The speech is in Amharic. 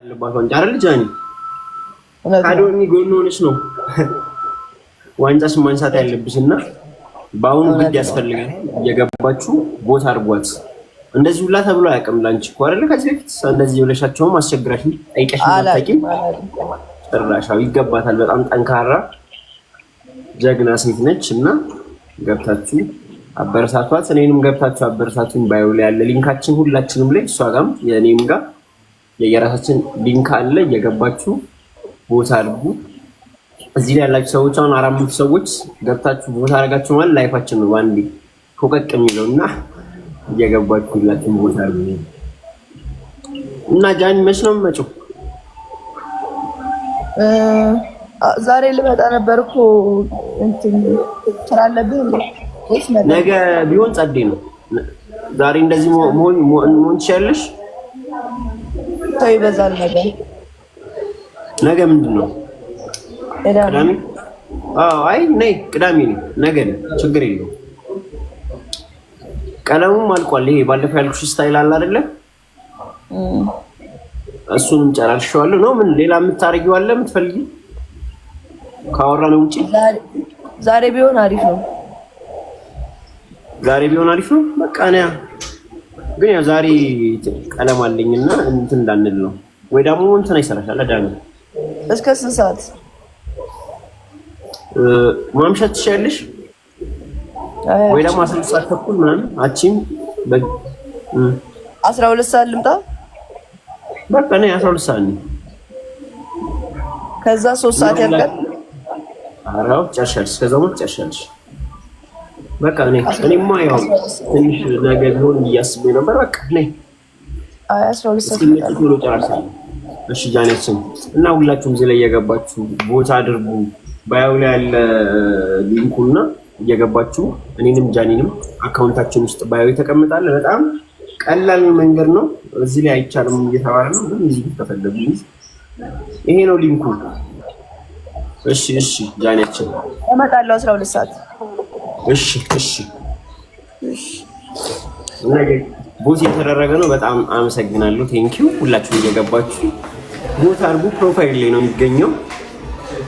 ያለባት ዋንጫ አይደል ጃኒ? ካዶኒ ጎን ሆነሽ ነው ዋንጫሽ ማንሳት ያለብሽና በአሁኑ ግድ ያስፈልጋል። እየገባችሁ ቦታ አድርጓት። እንደዚህ ሁላ ተብሎ አያውቅም ላንቺ እኮ አይደል? ከዚህ በፊት እንደዚህ ብለሻቸውም አስቸግራሽ ጠይቀሽ አታውቂም። ጭራሻው ይገባታል። በጣም ጠንካራ ጀግና ሴት ነች እና ገብታችሁ አበረታቷት። እኔንም ገብታችሁ አበረታቱኝ። ባዩ ላይ ያለ ሊንካችን ሁላችንም ላይ እሷ ጋርም የኔም ጋር የየራሳችን ሊንክ አለ። እየገባችሁ ቦታ አድርጉ። እዚህ ላይ ያላችሁ ሰዎች አሁን 400 ሰዎች ገብታችሁ ቦታ አድርጋችሁ ማለት ላይፋችን ነው ባንዴ ፎቀቅ የሚለውና እየገባችሁ ሁላችሁም ቦታ አድርጉ። እና ጃኒ መች ነው የምመጪው? ዛሬ ልመጣ ነበርኩ እንትን ስራ አለብኝ ወይስ ነገ ቢሆን ጸዴ ነው። ዛሬ እንደዚህ መሆን ትችያለሽ? ሰው ይበዛል። ነገ ምንድን ነው? ቅዳሜ? አዎ፣ አይ ነይ ቅዳሜ ነው ነገ ነው፣ ችግር የለውም። ቀለሙም አልቋል። ይሄ ባለፈው ያልኩሽ ስታይል አለ አይደለ? እሱንም ጨራርሻለሁ ነው። ምን ሌላ የምታረጊው አለ የምትፈልጊው? ካወራን ውጪ ዛሬ ቢሆን አሪፍ ነው። ዛሬ ቢሆን አሪፍ ነው። በቃ ነው ግን ያው ዛሬ ቀለም አለኝና እንትን እንዳንል ነው። ወይ ደግሞ እንትን አይሰራሻል አዳነ እስከ 6 ሰዓት ማምሸት ትችያለሽ? ወይ ደግሞ 12 ሰዓት ተኩል ምናምን አቺም 12 ሰዓት ልምጣ። በቃ ነው 12 ሰዓት ነው። ከዛ 3 ሰዓት ያልቃል። አራው ጨርሻለሽ። ከዛው ጨርሻለሽ። በቃ እኔማ ያው ትንሽ ነገር ቢሆን እያስቤ ነበር። በቃ ነይ 12 ሰዓት ቶሎ ጨርሳለሁ። እሺ ጃኒያችን እና ሁላችሁም እዚህ ላይ እየገባችሁ ቦታ አድርጉ። ባዩ ላይ ያለ ሊንኩና እየገባችሁ እኔንም ጃኒንም አካውንታችን ውስጥ ባዩ ተቀምጣለ። በጣም ቀላል መንገድ ነው። እዚህ ላይ አይቻልም እየተባለ ነው፣ ግን እዚህ ተፈለጉ። ይሄ ነው ሊንኩ። እሺ ጃኒያችን እመጣለሁ 12 ሰዓት። እሺ ቦት የተደረገ ነው። በጣም አመሰግናለሁ። ቴንኪው። ሁላችሁም እየገባችሁ ቦታ አድርጉ። ፕሮፋይል ላይ ነው የሚገኘው።